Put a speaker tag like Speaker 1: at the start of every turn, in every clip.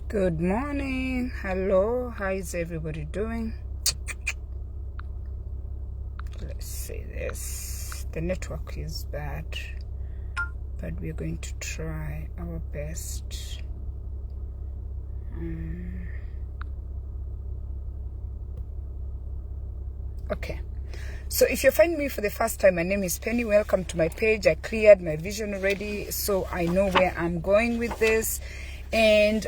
Speaker 1: Good morning. Hello. How is everybody doing? Let's see this. The network is bad, but we're going to try our best. Okay. So if you find me for the first time, my name is Penny. Welcome to my page. I cleared my vision already, so I know where I'm going with this. And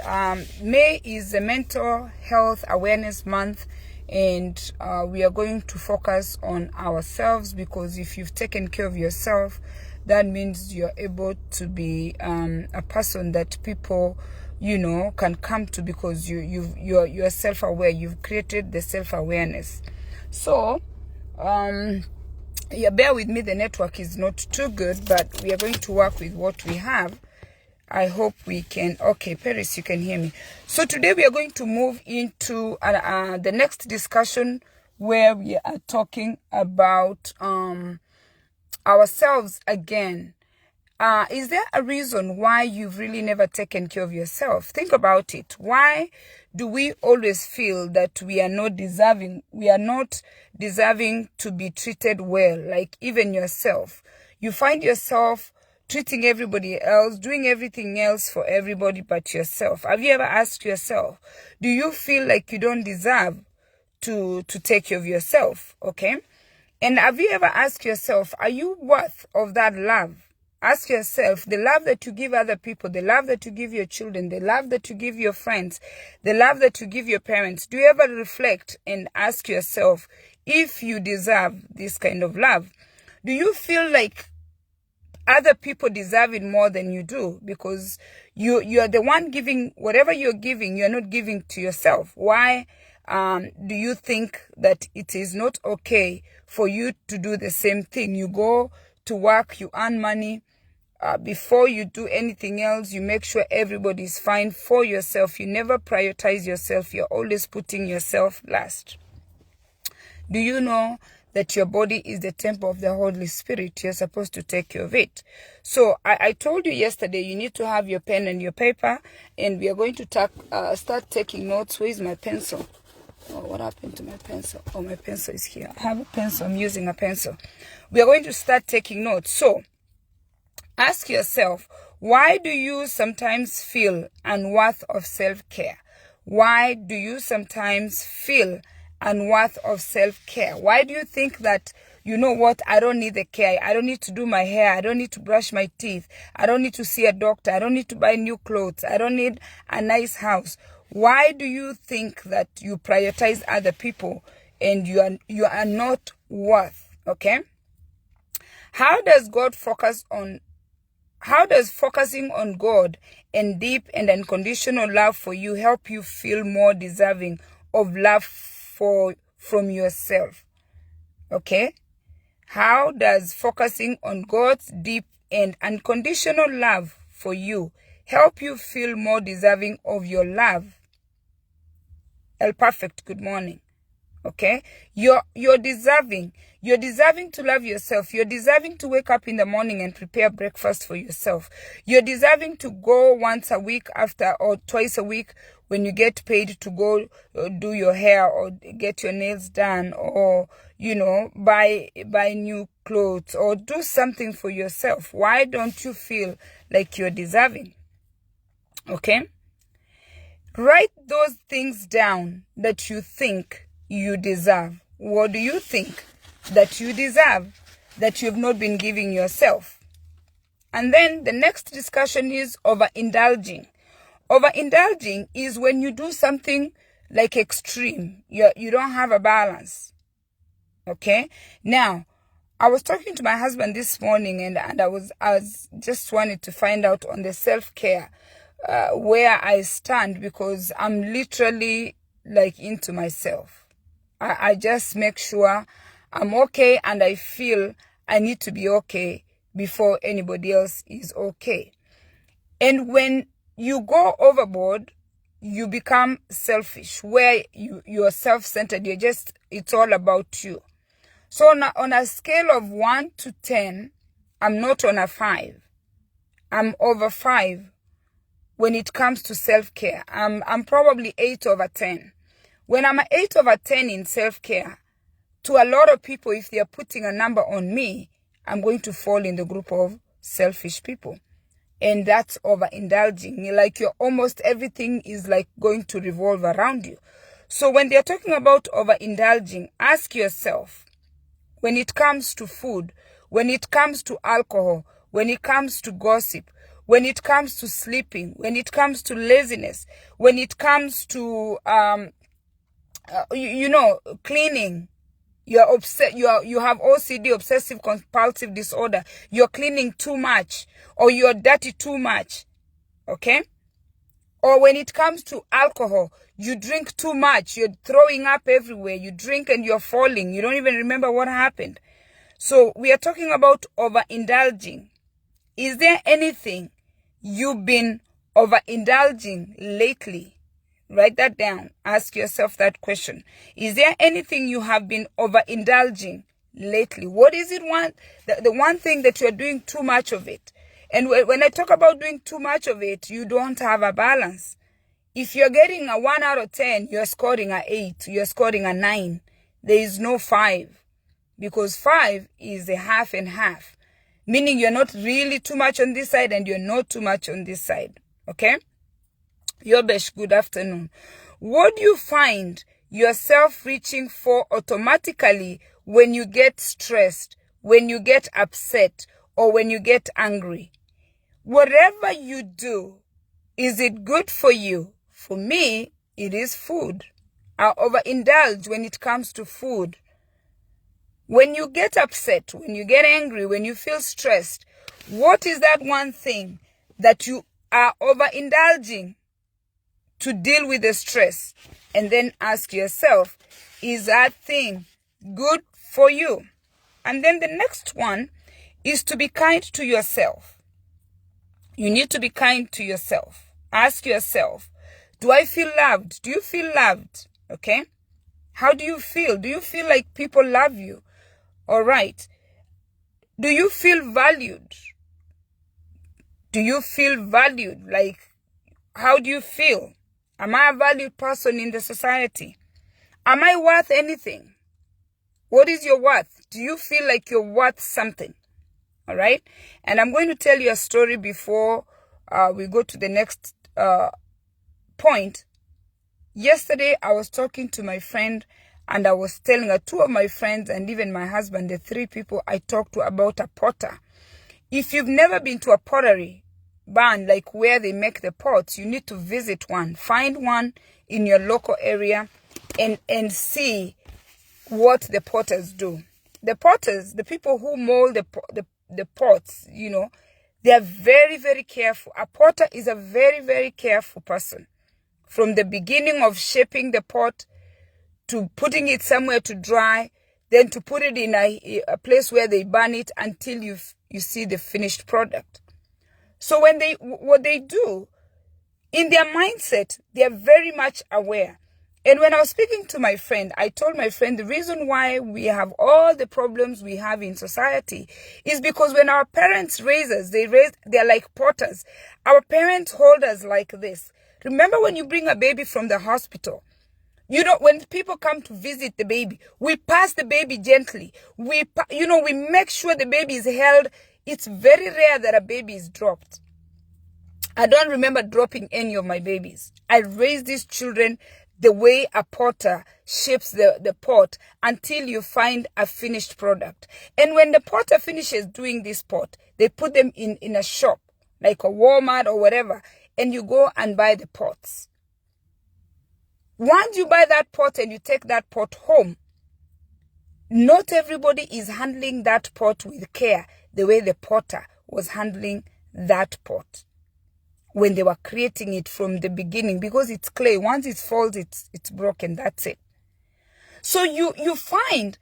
Speaker 1: May is the Mental Health Awareness Month, and we are going to focus on ourselves, because if you've taken care of yourself, that means you're able to be a person that people, can come to, because you're self-aware. You've created the self-awareness. So yeah, bear with me, the network is not too good, but we are going to work with what we have. I hope we can. Okay, Paris, you can hear me. So today we are going to move into the next discussion, where we are talking about ourselves again. Is there a reason why you've really never taken care of yourself? Think about it. Why do we always feel that we are not deserving? We are not deserving to be treated well, like even yourself. You find yourself treating everybody else, doing everything else for everybody but yourself. Have you ever asked yourself, do you feel like you don't deserve to take care of yourself? Okay. And have you ever asked yourself, are you worth of that love? Ask yourself, the love that you give other people, the love that you give your children, the love that you give your friends, the love that you give your parents, do you ever reflect and ask yourself if you deserve this kind of love? Do you feel like other people deserve it more than you do, because you are the one giving? Whatever you're giving, you're not giving to yourself. Why do you think that it is not okay for you to do the same thing? You go to work, you earn money. Before you do anything else, you make sure everybody is fine for yourself. You never prioritize yourself. You're always putting yourself last. Do you know that your body is the temple of the Holy Spirit? You're supposed to take care of it. So I told you yesterday, you need to have your pen and your paper, and we are going to start taking notes. Where is my pencil? Oh, what happened to my pencil? Oh, my pencil is here. I have a pencil. I'm using a pencil. We are going to start taking notes. So ask yourself, why do you sometimes feel unworthy of self-care? Why do you sometimes feel unworthy of self-care? Why do you think that, you know what, I don't need the care. I don't need to do my hair. I don't need to brush my teeth. I don't need to see a doctor. I don't need to buy new clothes. I don't need a nice house. Why do you think that you prioritize other people and you are not worth? Okay? How does focusing on God and deep and unconditional love for you help you feel more deserving of love from yourself? Okay? How does focusing on God's deep and unconditional love for you help you feel more deserving of your love? El Perfect, good morning. Okay? You're deserving. You're deserving to love yourself. You're deserving to wake up in the morning and prepare breakfast for yourself. You're deserving to go once a week or twice a week when you get paid to go do your hair or get your nails done, or, buy new clothes or do something for yourself. Why don't you feel like you're deserving? Okay? Write those things down that you think you deserve. What do you think that you deserve that you've not been giving yourself? And then the next discussion is overindulging. Overindulging is when you do something like extreme. You don't have a balance. Okay? Now, I was talking to my husband this morning, and I was just wanted to find out on the self-care where I stand, because I'm literally like into myself. I just make sure I'm okay, and I feel I need to be okay before anybody else is okay. And when you go overboard, you become selfish, where you're self-centered. It's all about you. So on a scale of 1 to 10, I'm not on a 5. I'm over 5. when it comes to self-care. I'm probably 8/10. When I'm 8/10 in self-care, to a lot of people, if they are putting a number on me, I'm going to fall in the group of selfish people. And that's overindulging. Like almost everything is like going to revolve around you. So when they're talking about overindulging, ask yourself, when it comes to food, when it comes to alcohol, when it comes to gossip, when it comes to sleeping, when it comes to laziness, when it comes to, cleaning, you're upset, you have OCD, obsessive compulsive disorder, you're cleaning too much, or you're dirty too much, okay? Or when it comes to alcohol, you drink too much, you're throwing up everywhere, you drink and you're falling, you don't even remember what happened. So we are talking about overindulging. Is there anything you've been overindulging lately? Write that down. Ask yourself that question. Is there anything you have been overindulging lately? What is it the one thing that you're doing too much of it? And when I talk about doing too much of it, you don't have a balance. If you're getting a 1/10, you're scoring a 8, you're scoring a 9. There is no 5, because 5 is a half and half, meaning you're not really too much on this side and you're not too much on this side, okay? Yobesh, good afternoon. What do you find yourself reaching for automatically when you get stressed, when you get upset, or when you get angry? Whatever you do, is it good for you? For me, it is food. I overindulge when it comes to food. When you get upset, when you get angry, when you feel stressed, what is that one thing that you are overindulging to deal with the stress? And then ask yourself, is that thing good for you? And then the next one is to be kind to yourself. You need to be kind to yourself. Ask yourself, do I feel loved? Do you feel loved? Okay? How do you feel? Do you feel like people love you? All right. Do you feel valued? Do you feel valued? Like, how do you feel? Am I a valued person in the society? Am I worth anything? What is your worth? Do you feel like you're worth something? All right. And I'm going to tell you a story before we go to the next point. Yesterday, I was talking to my friend and I was telling her, 2 of my friends and even my husband, the 3 people I talked to, about a potter. If you've never been to a pottery barn, like where they make the pots, you need to visit one. Find one in your local area and see what the potters do. The potters, the people who mold the pots, they are very, very careful. A potter is a very, very careful person. From the beginning of shaping the pot to putting it somewhere to dry, then to put it in a place where they burn it until you see the finished product. So what they do, in their mindset, they are very much aware. And when I was speaking to my friend, I told my friend the reason why we have all the problems we have in society is because when our parents raise us, they're like potters. Our parents hold us like this. Remember when you bring a baby from the hospital, when people come to visit the baby, we pass the baby gently. We make sure the baby is held. It's very rare that a baby is dropped. I don't remember dropping any of my babies. I raised these children the way a potter shapes the pot until you find a finished product. And when the potter finishes doing this pot, they put them in a shop, like a Walmart or whatever, and you go and buy the pots. Once you buy that pot and you take that pot home, not everybody is handling that pot with care the way the potter was handling that pot when they were creating it from the beginning, because it's clay. Once it falls, it's broken. That's it. So you find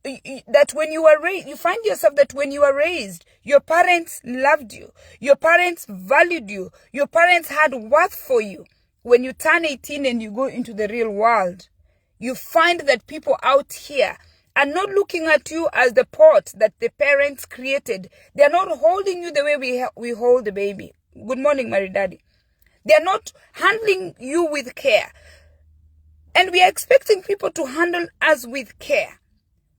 Speaker 1: that when you were raised, you find yourself that when you were raised, your parents loved you. Your parents valued you. Your parents had worth for you. When you turn 18 and you go into the real world, you find that people out here are not looking at you as the pot that the parents created. They're not holding you the way we hold the baby. Good morning, Mary Daddy. They are not handling you with care. And we are expecting people to handle us with care.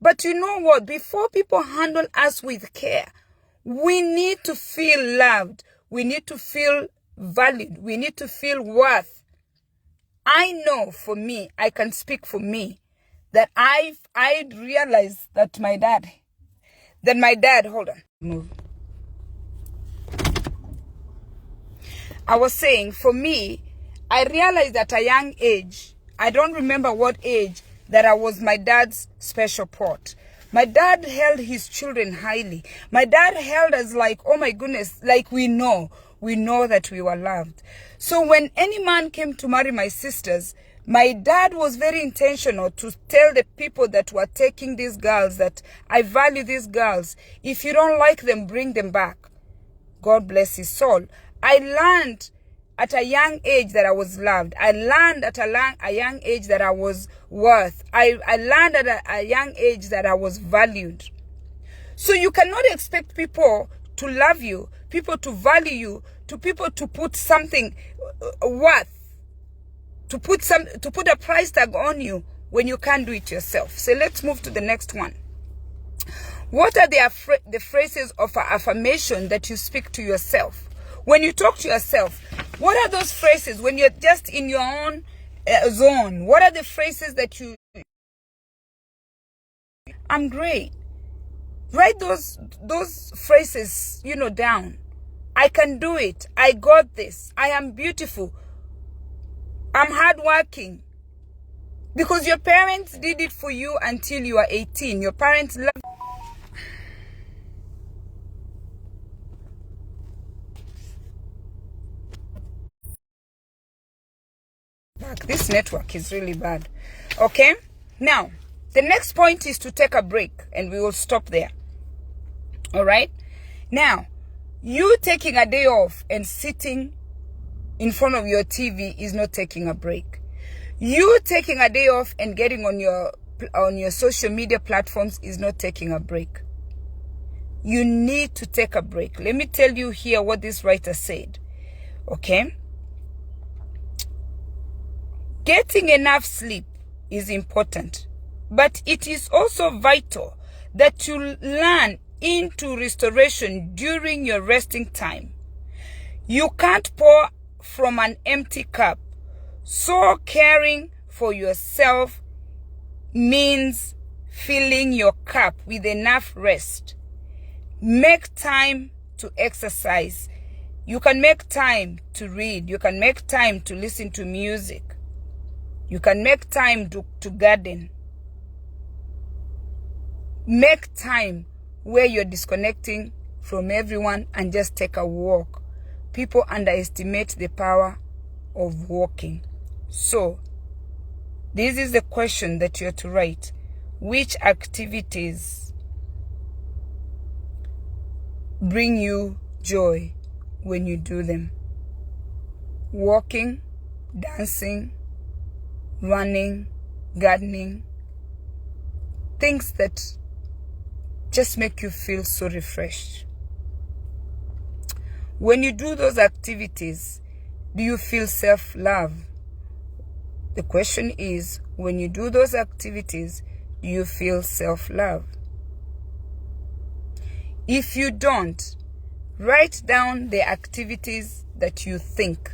Speaker 1: But you know what? Before people handle us with care, we need to feel loved. We need to feel valued. We need to feel worth. I know for me, I can speak for me, that I realized that my dad, hold on, move. I was saying, for me, I realized at a young age, I don't remember what age, that I was my dad's special pot. My dad held his children highly. My dad held us like, oh my goodness, like we know that we were loved. So when any man came to marry my sisters, my dad was very intentional to tell the people that were taking these girls that I value these girls. If you don't like them, bring them back. God bless his soul. I learned at a young age that I was loved. I learned at a young age that I was worth. I learned at a young age that I was valued. So you cannot expect people to love you, people to value you, to people to put something worth, to put a price tag on you when you can't do it yourself. So let's move to the next one. What are the phrases of affirmation that you speak to yourself? When you talk to yourself, what are those phrases when you're just in your own zone? What are the phrases that you... I'm great. Write those phrases, down. I can do it. I got this. I am beautiful. I'm hardworking. Because your parents did it for you until you are 18. Your parents love... This network is really bad. Okay? Now, the next point is to take a break, and we will stop there. All right? Now, you taking a day off and sitting in front of your TV is not taking a break. You taking a day off and getting on your social media platforms is not taking a break. You need to take a break. Let me tell you here what this writer said. Okay? Getting enough sleep is important, but it is also vital that you learn into restoration during your resting time. You can't pour from an empty cup. So caring for yourself means filling your cup with enough rest. Make time to exercise. You can make time to read. You can make time to listen to music. You can make time to garden. Make time where you're disconnecting from everyone and just take a walk. People underestimate the power of walking. So, this is the question that you have to write. Which activities bring you joy when you do them? Walking, dancing, running, gardening, things that just make you feel so refreshed. When you do those activities, do you feel self-love? The question is, when you do those activities, do you feel self-love? If you don't, write down the activities that you think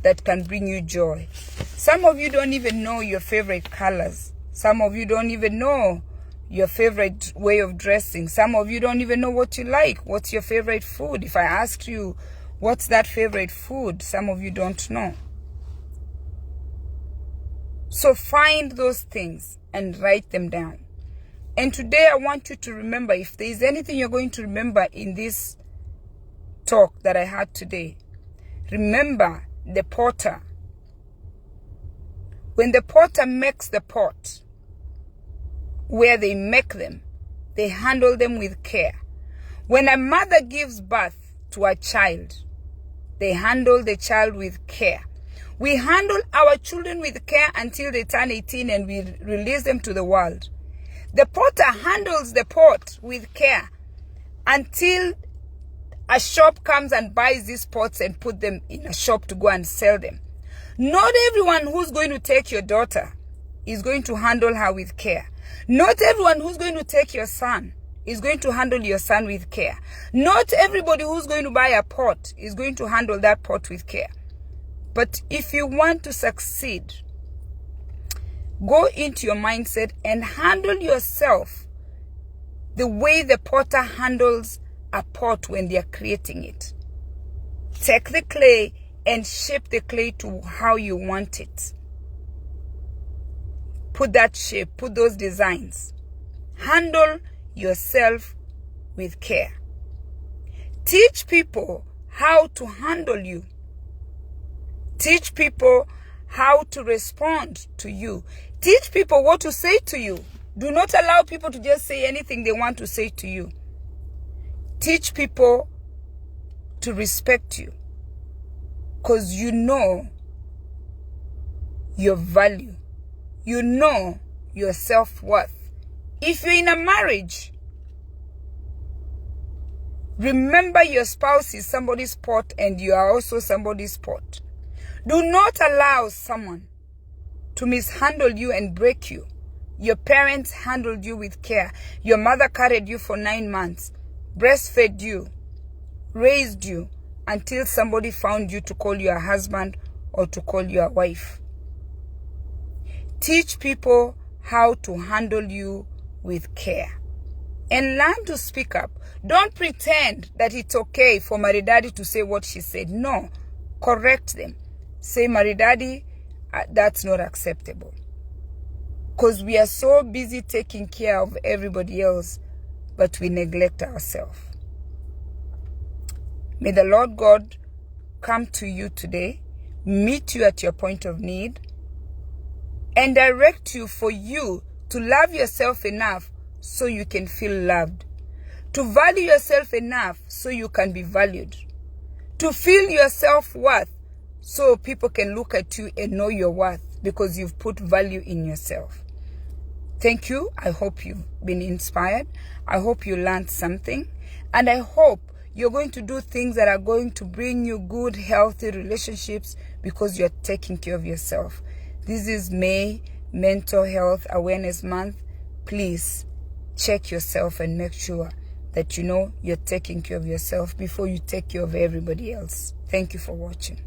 Speaker 1: that can bring you joy. Some of you don't even know your favorite colors. Some of you don't even know your favorite way of dressing. Some of you don't even know what you like. What's your favorite food? If I asked you, what's that favorite food? Some of you don't know. So find those things and write them down. And today I want you to remember, if there is anything you're going to remember in this talk that I had today, remember the potter. When the potter makes the pot, where they make them, they handle them with care. When a mother gives birth to a child, they handle the child with care. We handle our children with care until they turn 18 and we release them to the world. The potter handles the pot with care until a shop comes and buys these pots and put them in a shop to go and sell them. Not everyone who's going to take your daughter is going to handle her with care. Not everyone who's going to take your son is going to handle your son with care. Not everybody who's going to buy a pot is going to handle that pot with care. But if you want to succeed, go into your mindset and handle yourself the way the potter handles a pot when they are creating it. Take the clay and shape the clay to how you want it. Put that shape, put those designs. Handle yourself with care. Teach people how to handle you. Teach people how to respond to you. Teach people what to say to you. Do not allow people to just say anything they want to say to you. Teach people to respect you, because you know your value. You know your self-worth. If you're in a marriage, remember your spouse is somebody's pot and you are also somebody's pot. Do not allow someone to mishandle you and break you. Your parents handled you with care. Your mother carried you for 9 months, breastfed you, raised you until somebody found you to call you a husband or to call you a wife. Teach people how to handle you with care. And learn to speak up. Don't pretend that it's okay for Maridadi to say what she said. No. Correct them. Say, Maridadi, that's not acceptable. Because we are so busy taking care of everybody else, but we neglect ourselves. May the Lord God come to you today, meet you at your point of need, and direct you for you to love yourself enough so you can feel loved. To value yourself enough so you can be valued. To feel your self-worth so people can look at you and know your worth because you've put value in yourself. Thank you. I hope you've been inspired. I hope you learned something. And I hope you're going to do things that are going to bring you good, healthy relationships because you're taking care of yourself. This is May Mental Health Awareness Month. Please check yourself and make sure that you know you're taking care of yourself before you take care of everybody else. Thank you for watching.